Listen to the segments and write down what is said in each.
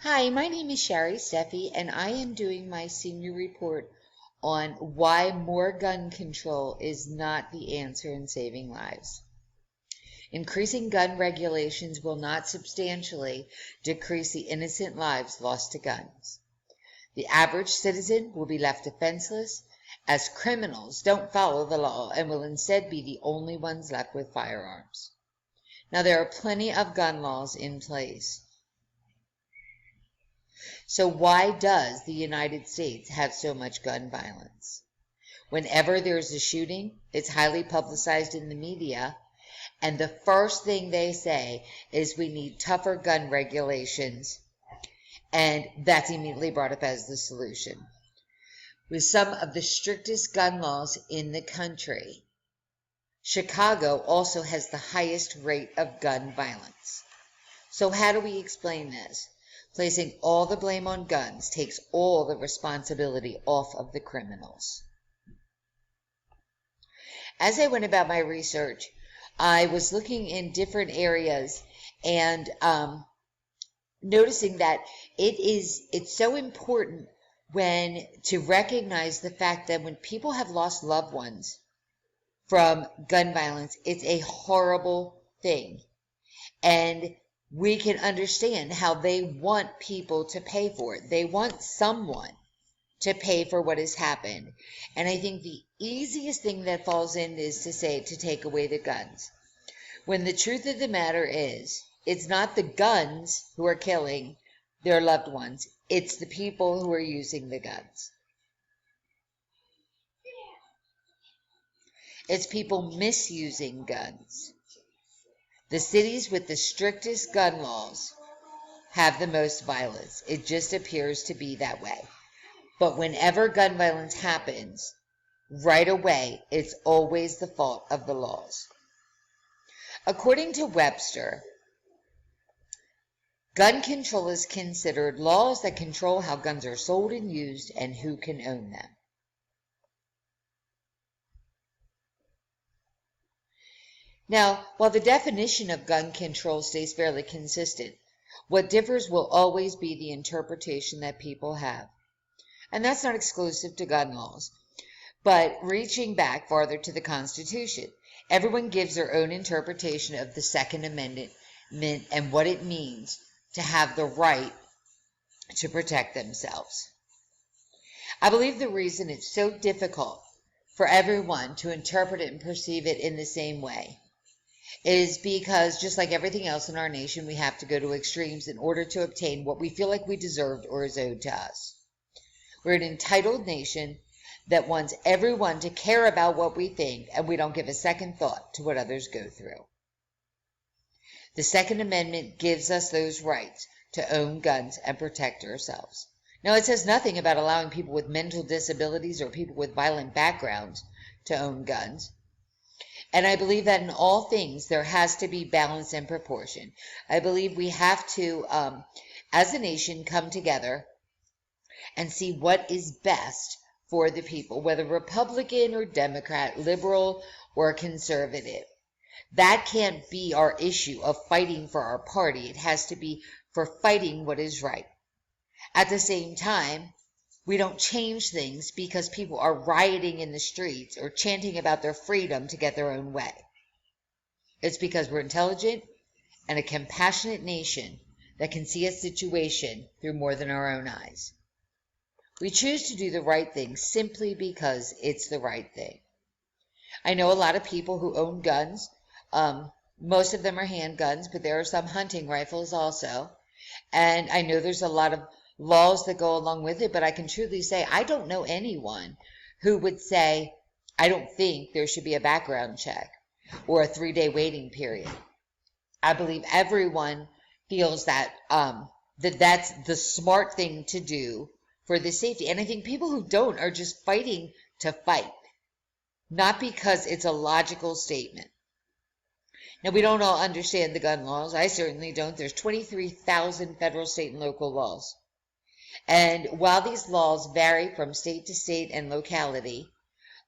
Hi, my name is Sherry Steffi, and I am doing my senior report on why more gun control is not the answer in saving lives. Increasing gun regulations will not substantially decrease the innocent lives lost to guns. The average citizen will be left defenseless as criminals don't follow the law and will instead be the only ones left with firearms. Now, there are plenty of gun laws in place. So why does the United States have so much gun violence? Whenever there's a shooting, it's highly publicized in the media, and the first thing they say is we need tougher gun regulations, and that's immediately brought up as the solution. With some of the strictest gun laws in the country, Chicago also has the highest rate of gun violence. So how do we explain this? Placing all the blame on guns takes all the responsibility off of the criminals. As I went about my research, I was looking in different areas and noticing that it's so important to recognize the fact that when people have lost loved ones from gun violence, it's a horrible thing. And we can understand how they want people to pay for it. They want someone to pay for what has happened. And I think the easiest thing that falls in is to say to take away the guns. When the truth of the matter is, it's not the guns who are killing their loved ones. It's the people who are using the guns. It's people misusing guns. The cities with the strictest gun laws have the most violence. It just appears to be that way. But whenever gun violence happens, right away, it's always the fault of the laws. According to Webster, gun control is considered laws that control how guns are sold and used and who can own them. Now, while the definition of gun control stays fairly consistent, what differs will always be the interpretation that people have. And that's not exclusive to gun laws, but reaching back farther to the Constitution, everyone gives their own interpretation of the Second Amendment and what it means to have the right to protect themselves. I believe the reason it's so difficult for everyone to interpret it and perceive it in the same way is because, just like everything else in our nation, we have to go to extremes in order to obtain what we feel like we deserved or is owed to us. We're an entitled nation that wants everyone to care about what we think, and we don't give a second thought to what others go through. The Second Amendment gives us those rights to own guns and protect ourselves. Now, it says nothing about allowing people with mental disabilities or people with violent backgrounds to own guns. And I believe that in all things, there has to be balance and proportion. I believe we have to, as a nation, come together and see what is best for the people, whether Republican or Democrat, liberal or conservative. That can't be our issue of fighting for our party. It has to be for fighting what is right. At the same time, we don't change things because people are rioting in the streets or chanting about their freedom to get their own way. It's because we're intelligent and a compassionate nation that can see a situation through more than our own eyes. We choose to do the right thing simply because it's the right thing. I know a lot of people who own guns. Most of them are handguns, but there are some hunting rifles also. And I know there's a lot of laws that go along with it, but I can truly say I don't know anyone who would say, I don't think there should be a background check or a 3-day waiting period. I believe everyone feels that that's the smart thing to do for the safety. And I think people who don't are just fighting to fight, not because it's a logical statement. Now, we don't all understand the gun laws. I certainly don't. There's 23,000 federal, state, and local laws. And while these laws vary from state to state and locality,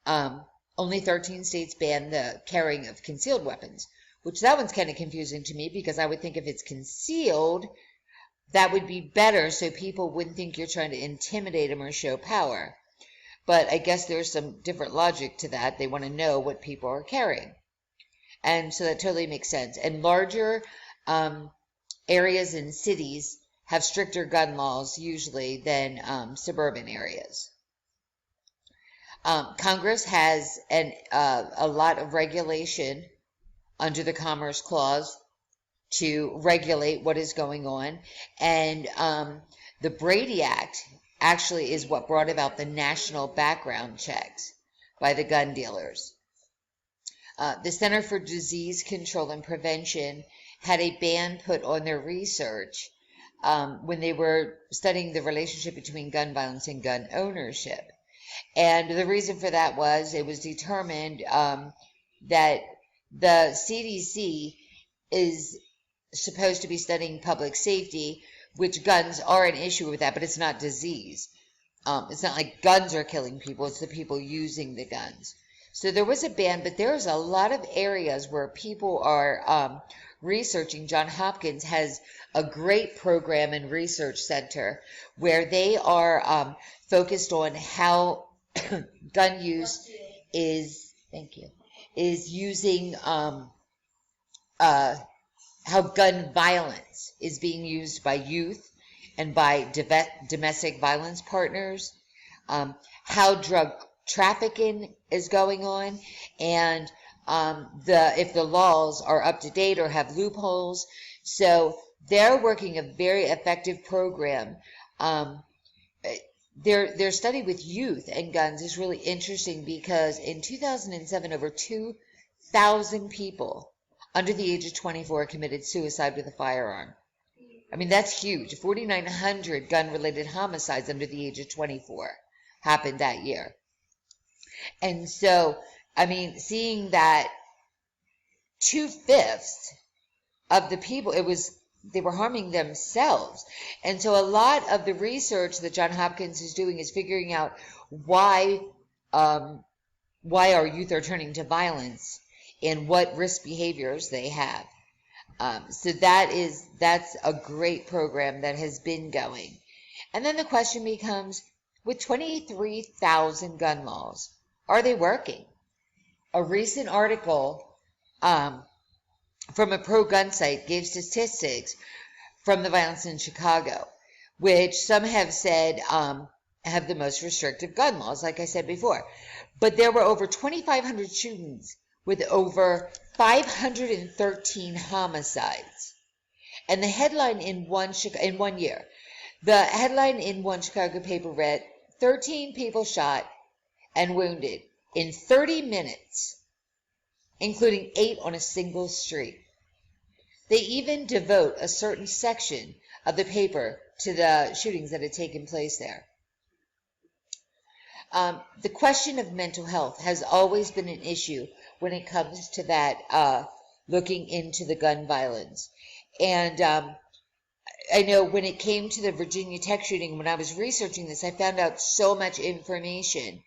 only 13 states ban the carrying of concealed weapons, which that one's kind of confusing to me because I would think if it's concealed, that would be better so people wouldn't think you're trying to intimidate them or show power. But I guess there's some different logic to that. They want to know what people are carrying. And so that totally makes sense. And larger areas in cities have stricter gun laws usually than suburban areas. Congress has a lot of regulation under the Commerce Clause to regulate what is going on. And the Brady Act actually is what brought about the national background checks by the gun dealers. The Center for Disease Control and Prevention had a ban put on their research when they were studying the relationship between gun violence and gun ownership. And the reason for that was it was determined that the CDC is supposed to be studying public safety, which guns are an issue with that, but it's not disease. It's not like guns are killing people, it's the people using the guns. So there was a ban, but there's a lot of areas where people are researching. Johns Hopkins has a great program and research center where they are focused on how gun use is, using how gun violence is being used by youth and by domestic violence partners, how drug trafficking is going on, and if the laws are up to date or have loopholes. So they're working a very effective program. Their study with youth and guns is really interesting because in 2007, over 2,000 people under the age of 24 committed suicide with a firearm. I mean, that's huge. 4,900 gun-related homicides under the age of 24 happened that year. And so, I mean, seeing that 2/5 of the people, they were harming themselves. And so a lot of the research that Johns Hopkins is doing is figuring out why our youth are turning to violence and what risk behaviors they have. So that's a great program that has been going. And then the question becomes, with 23,000 gun laws, are they working? A recent article from a pro-gun site gave statistics from the violence in Chicago, which some have said have the most restrictive gun laws, like I said before. But there were over 2,500 shootings with over 513 homicides. And the headline in one year, the headline in one Chicago paper read, 13 people shot and wounded in 30 minutes, including 8 on a single street. They even devote a certain section of the paper to the shootings that had taken place there. The question of mental health has always been an issue when it comes to that, looking into the gun violence. And I know when it came to the Virginia Tech shooting, when I was researching this, I found out so much information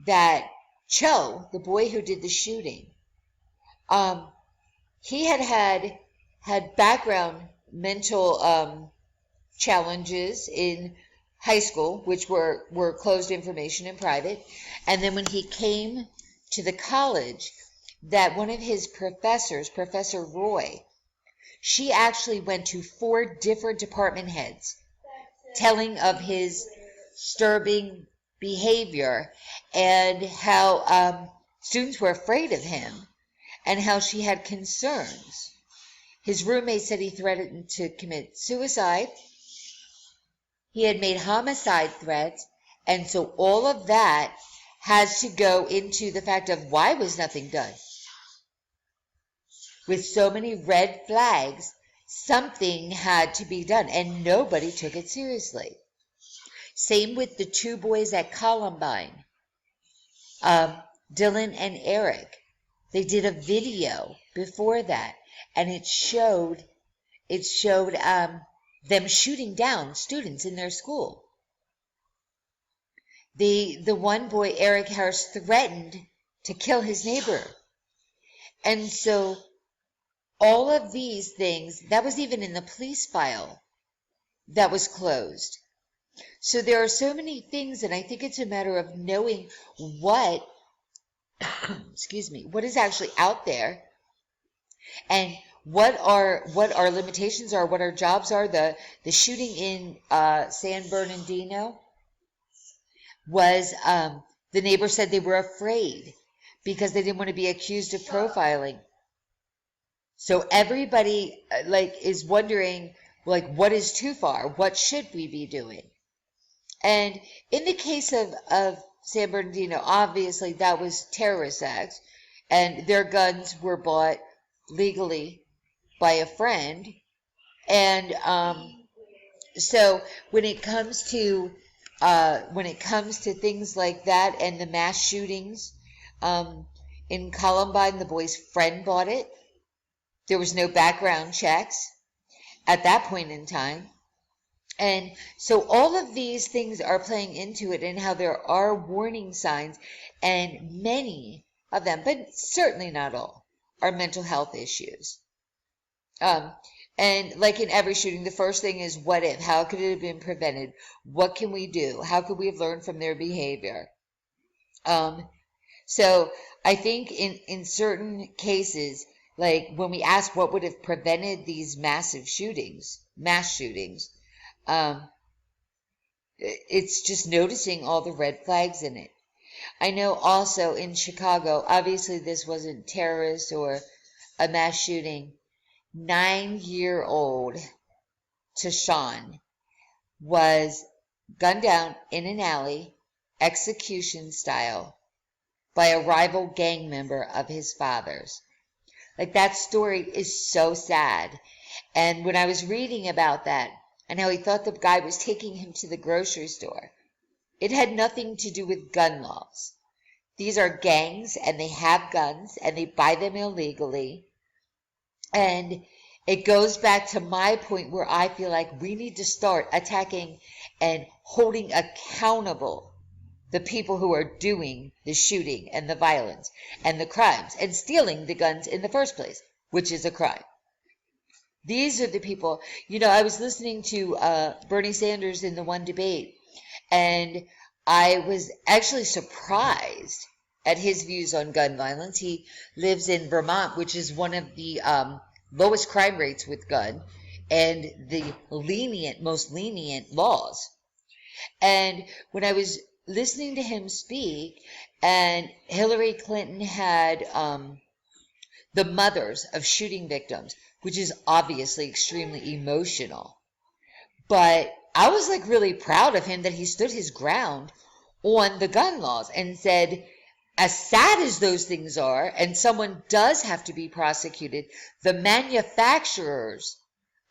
that Cho, the boy who did the shooting, he had background mental challenges in high school, which were closed information and private. And then when he came to the college, that one of his professors, Professor Roy, she actually went to 4 different department heads telling of his disturbing behavior and how students were afraid of him and how she had concerns. His roommate said he threatened to commit suicide. He had made homicide threats. And so all of that has to go into the fact of why was nothing done? With so many red flags, something had to be done, and nobody took it seriously. Same with the 2 boys at Columbine, Dylan and Eric. They did a video before that, and it showed them shooting down students in their school. The one boy, Eric Harris, threatened to kill his neighbor. And so all of these things, that was even in the police file. that was closed. So there are so many things, and I think it's a matter of knowing what, excuse me, what is actually out there, and what our limitations are, what our jobs are. The shooting in San Bernardino was the neighbor said they were afraid because they didn't want to be accused of profiling. So everybody is wondering what is too far? What should we be doing? And in the case of San Bernardino, obviously that was terrorist acts, and their guns were bought legally by a friend. And so when it comes to things like that and the mass shootings, in Columbine, the boy's friend bought it. There was no background checks at that point in time. And so all of these things are playing into it, and how there are warning signs, and many of them, but certainly not all, are mental health issues. And like in every shooting, the first thing is, what if? How could it have been prevented? What can we do? How could we have learned from their behavior? So I think in certain cases, like when we ask what would have prevented these mass shootings, it's just noticing all the red flags in it. I know also in Chicago, obviously this wasn't terrorist or a mass shooting. 9-year-old Tashawn was gunned down in an alley, execution style, by a rival gang member of his father's. Like, that story is so sad. And when I was reading about that and how he thought the guy was taking him to the grocery store, it had nothing to do with gun laws. These are gangs, and they have guns, and they buy them illegally. And it goes back to my point where I feel like we need to start attacking and holding accountable the people who are doing the shooting and the violence and the crimes and stealing the guns in the first place, which is a crime. These are the people. I was listening to Bernie Sanders in the one debate, and I was actually surprised at his views on gun violence. He lives in Vermont, which is one of the lowest crime rates with gun and the most lenient laws. And when I was listening to him speak, and Hillary Clinton had the mothers of shooting victims, which is obviously extremely emotional. But I was really proud of him that he stood his ground on the gun laws and said, as sad as those things are, and someone does have to be prosecuted, the manufacturers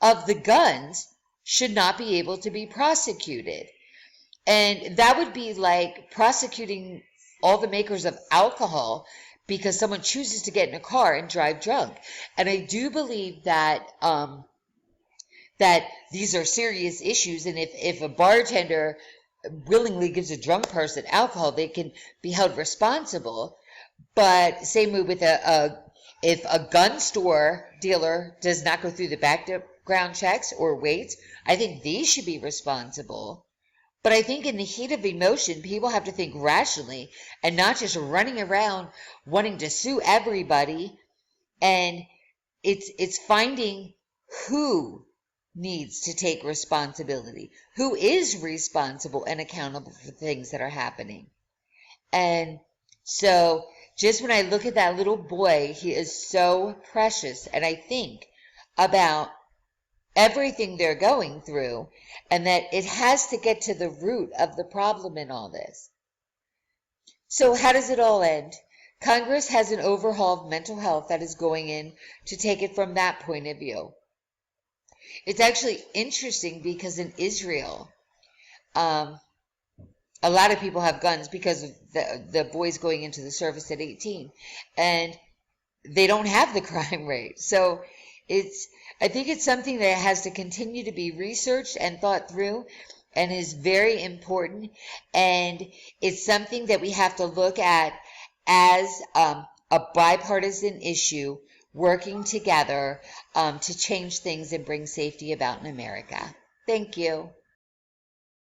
of the guns should not be able to be prosecuted. And that would be like prosecuting all the makers of alcohol because someone chooses to get in a car and drive drunk. And I do believe that that these are serious issues, and if a bartender willingly gives a drunk person alcohol, they can be held responsible. But same with if a gun store dealer does not go through the background checks or waits, I think these should be responsible. But I think in the heat of emotion, people have to think rationally and not just running around wanting to sue everybody. And it's finding who needs to take responsibility, who is responsible and accountable for things that are happening. And so just when I look at that little boy, he is so precious, and I think about everything they're going through, and that it has to get to the root of the problem in all this. So how does it all end? Congress has an overhaul of mental health that is going in to take it from that point of view. It's actually interesting because in Israel, a lot of people have guns because of the boys going into the service at 18, and they don't have the crime rate. So I think it's something that has to continue to be researched and thought through, and is very important. And it's something that we have to look at as a bipartisan issue, working together to change things and bring safety about in America. Thank you.